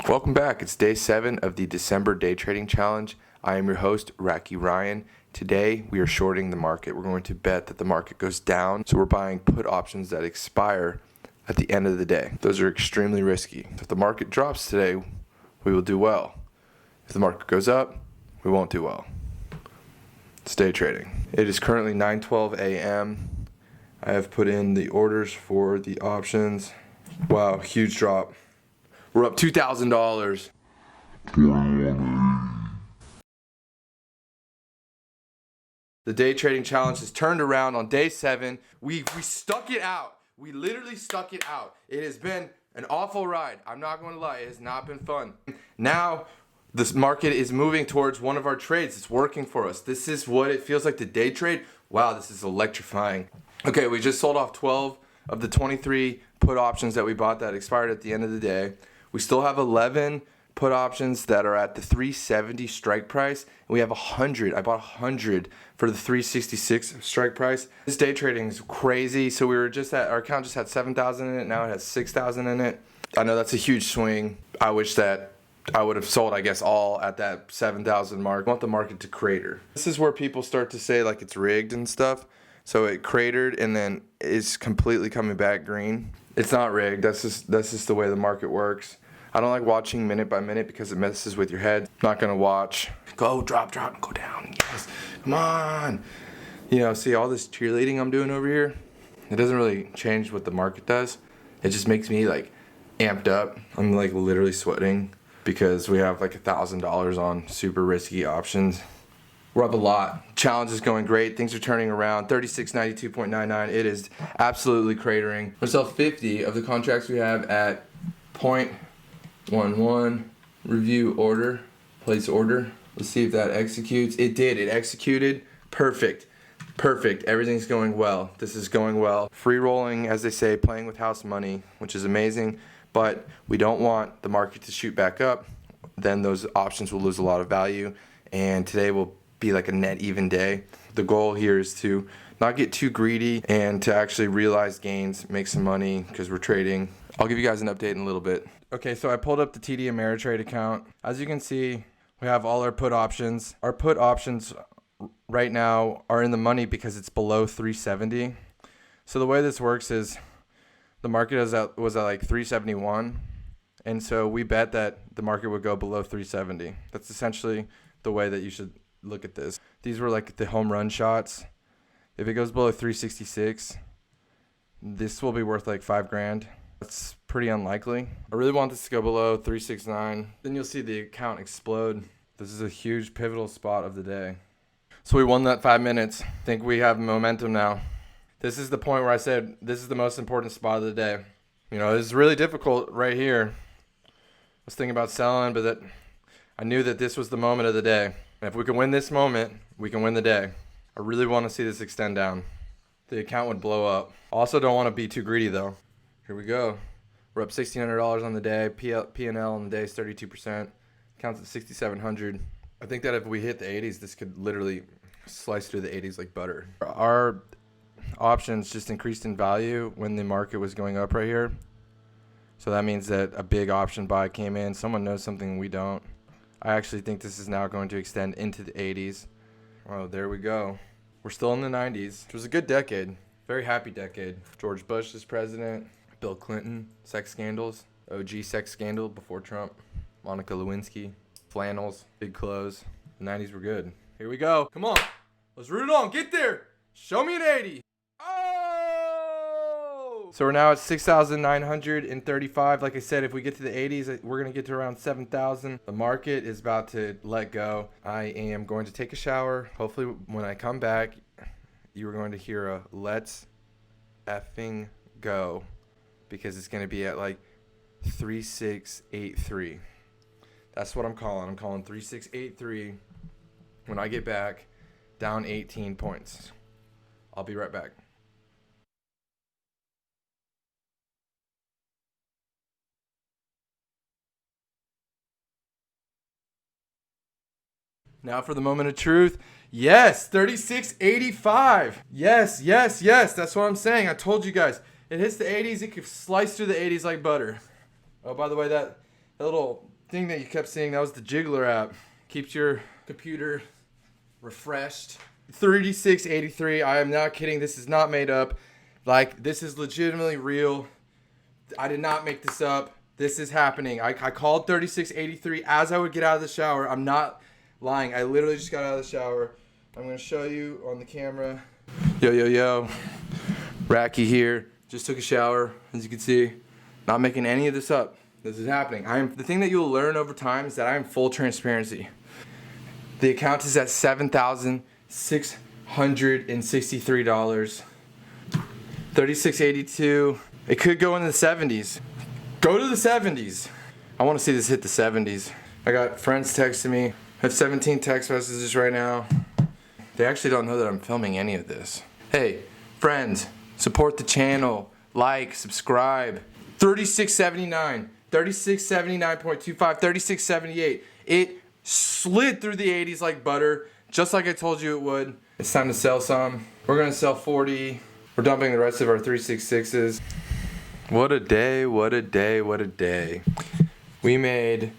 Welcome back. It's day 7 of the December day trading challenge. I am your host, Racky Ryan. Today, we are shorting the market. We're going to bet that the market goes down, so we're buying put options that expire at the end of the day. Those are extremely risky. If the market drops today, we will do well. If the market goes up, we won't do well. It's day trading. It is currently 9:12 a.m. I have put in the orders for the options. Wow, huge drop. We're up $2,000. The day trading challenge has turned around on day 7. We stuck it out. We literally stuck it out. It has been an awful ride. I'm not going to lie. It has not been fun. Now, this market is moving towards one of our trades. It's working for us. This is what it feels like to day trade. Wow, this is electrifying. Okay, we just sold off 12 of the 23 put options that we bought that expired at the end of the day. We still have 11 put options that are at the 370 strike price. And we have 100. I bought 100 for the 366 strike price. This day trading is crazy. So we were just at, our account just had 7,000 in it. Now it has 6,000 in it. I know that's a huge swing. I wish that I would have sold, I guess, all at that 7,000 mark. I want the market to crater. This is where people start to say like it's rigged and stuff. So it cratered and then is completely coming back green. It's not rigged. That's just the way the market works. I don't like watching minute by minute because it messes with your head. Not gonna watch. Go, drop, go down. Yes, come on. You know, see all this cheerleading I'm doing over here? It doesn't really change what the market does. It just makes me like amped up. I'm like literally sweating because we have like $1,000 on super risky options. We're up a lot. Challenge is going great. Things are turning around. 3692.99. It is absolutely cratering. We'll sell 50 of the contracts we have at 0.11. Review order. Place order. Let's see if that executes. It did. It executed. Perfect. Everything's going well. This is going well. Free rolling, as they say, playing with house money, which is amazing. But we don't want the market to shoot back up. Then those options will lose a lot of value. And today will be like a net even day. The goal here is to not get too greedy and to actually realize gains, make some money because we're trading. I'll give you guys an update in a little bit. Okay, so I pulled up the TDAmeritrade account. As you can see, we have all our put options. Our put options right now are in the money because it's below 370. So the way this works is the market was at like 371. And so we bet that the market would go below 370. That's essentially the way that you should look at this. These were like the home run shots. If it goes below 366, this will be worth like $5,000. That's pretty unlikely. I really want this to go below 369. Then you'll see the account explode. This is a huge pivotal spot of the day. So we won that 5 minutes. I think we have momentum now. This is the point where I said this is the most important spot of the day. You know, it's really difficult right here. I was thinking about selling, but I knew that this was the moment of the day. And if we can win this moment, we can win the day. I really want to see this extend down. The account would blow up. Also don't want to be too greedy though. Here we go. We're up $1,600 on the day. P&L on the day is 32%. Counts at 6,700. I think that if we hit the 80s, this could literally slice through the 80s like butter. Our options just increased in value when the market was going up right here. So that means that a big option buy came in. Someone knows something we don't. I actually think this is now going to extend into the 80s. Oh, there we go. We're still in the 90s, which was a good decade. Very happy decade. George Bush is president. Bill Clinton, sex scandals. OG sex scandal before Trump. Monica Lewinsky, flannels, big clothes. The 90s were good. Here we go. Come on. Let's root it on. Get there. Show me an 80. Oh! So we're now at 6,935. Like I said, if we get to the 80s, we're going to get to around 7,000. The market is about to let go. I am going to take a shower. Hopefully when I come back, you are going to hear a let's effing go because it's going to be at like 3683. That's what I'm calling. I'm calling 3683 when I get back, down 18 points. I'll be right back. Now for the moment of truth. Yes, 3685. Yes. That's what I'm saying. I told you guys. It hits the 80s. It could slice through the 80s like butter. Oh, by the way, that little thing that you kept seeing, that was the Jiggler app. Keeps your computer refreshed. 3683, I am not kidding. This is not made up. Like, this is legitimately real. I did not make this up. This is happening. I called 3683 as I would get out of the shower. I'm not lying. I literally just got out of the shower. I'm going to show you on the camera. Yo. Racky here. Just took a shower, as you can see. Not making any of this up. This is happening. The thing that you'll learn over time is that I am full transparency. The account is at $7,663. 3682. It could go into the 70s. Go to the 70s. I want to see this hit the 70s. I got friends texting me. I have 17 text messages right now. They actually don't know that I'm filming any of this. Hey, friends, support the channel. Like, subscribe. 3679. 3679.25. 3678. It slid through the 80s like butter, just like I told you it would. It's time to sell some. We're gonna sell 40. We're dumping the rest of our 366s. What a day, what a day, what a day. We made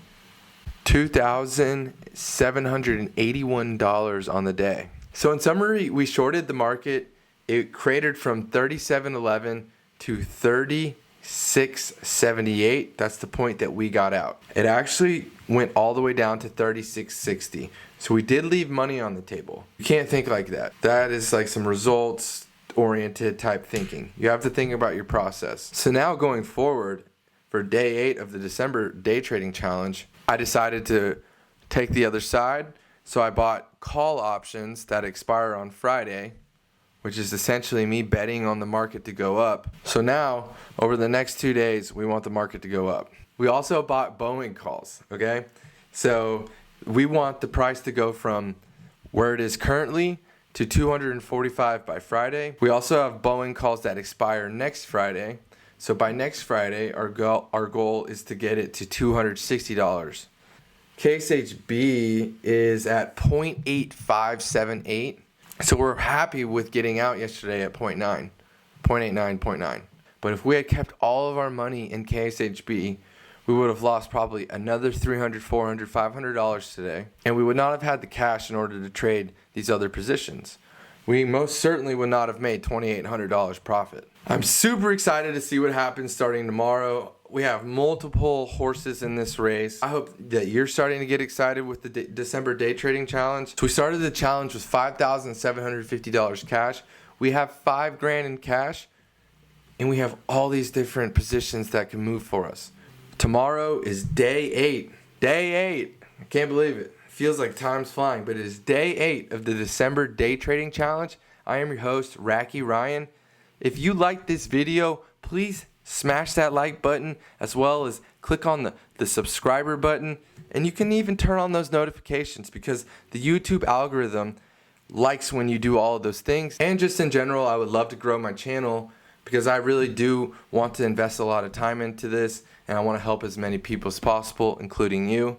$2,781 on the day. So in summary, we shorted the market. It cratered from 37.11 to 36.78. That's the point that we got out. It actually went all the way down to 36.60. So we did leave money on the table. You can't think like that. That is like some results oriented type thinking. You have to think about your process. So now going forward for day 8 of the December day trading challenge, I decided to take the other side. So I bought call options that expire on Friday, which is essentially me betting on the market to go up. So now over the next 2 days, we want the market to go up. We also bought Boeing calls, okay? So we want the price to go from where it is currently to 245 by Friday. We also have Boeing calls that expire next Friday. So by next Friday, our goal is to get it to $260. KSHB is at 0.8578. So we're happy with getting out yesterday at 0.9, 0.89. But if we had kept all of our money in KSHB, we would have lost probably another $300, $400, $500 today. And we would not have had the cash in order to trade these other positions. We most certainly would not have made $2,800 profit. I'm super excited to see what happens starting tomorrow. We have multiple horses in this race. I hope that you're starting to get excited with the December day trading challenge. So we started the challenge with $5,750 cash. We have $5,000 in cash, and we have all these different positions that can move for us. Tomorrow is day 8. Day 8. I can't believe it. Feels like time's flying, but it is day 8 of the December day trading challenge. I am your host, Racky Ryan. If you like this video, please smash that like button, as well as click on the subscriber button. And you can even turn on those notifications, because the YouTube algorithm likes when you do all of those things. And just in general, I would love to grow my channel, because I really do want to invest a lot of time into this, and I want to help as many people as possible, including you.